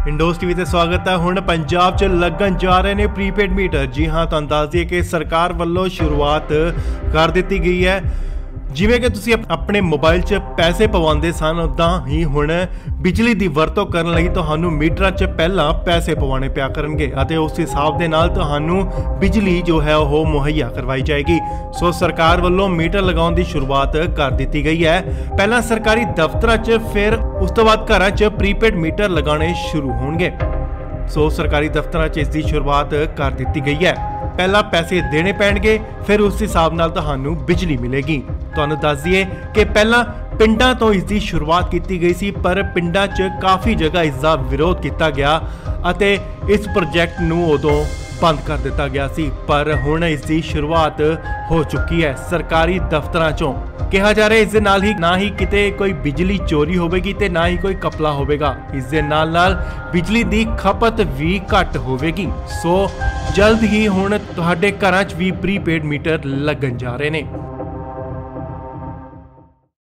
Indoors TV ते स्वागत है। हुण पंजाब च लगन जा रहे ने प्रीपेड मीटर। जी हाँ, तुहानूं दस दईए कि सरकार वल्लों शुरुआत कर दित्ती गई है। जिवें कि तुसीं अपने मोबाइल 'ਚ पैसे पवाउंदे सन, उदां ही हुण बिजली दी वरतों करन लई तुहानूं मीटरां 'ਚ ਪਹਿਲਾਂ पैसे पवाने पिया करनगे ਅਤੇ उस हिसाब दे नाल तुहानूं बिजली जो है वो मुहैया करवाई जाएगी। सो सरकार वल्लों मीटर लगाउण दी शुरुआत कर दित्ती गई है। ਪਹਿਲਾਂ सरकारी दफ्तरां 'ਚ, फिर उस तो बाद घरां 'ਚ प्रीपेड मीटर लगाने शुरू होणगे। सो सरकारी दफ्तरां 'ਚ इस दी शुरुआत कर दित्ती गई है। पहला पैसे देने पैणगे, फिर उस हिसाब नाल तुहानूं बिजली मिलेगी। तुहानूं दस दईए कि पहला पिंडां तो इसकी शुरुआत की गई सी, पर पिंडां 'ਚ काफ़ी जगह इसका विरोध किया गया अते इस प्रोजैक्ट नूं उदों बंद कर दिता गया सी। पर हुण इसकी शुरुआत हो चुकी है। सरकारी दफ्तरां 'चों कहा जा रहा है इस दे नाल ही ना ही किते कोई बिजली चोरी होवेगी ते ना ही कोई कपला होवेगा। इस दे नाल नाल बिजली दी खपत भी घट होवेगी। सो जल्द ही हुण तुहाडे घरां 'ਚ भी प्रीपेड मीटर लगन जा रहे ने।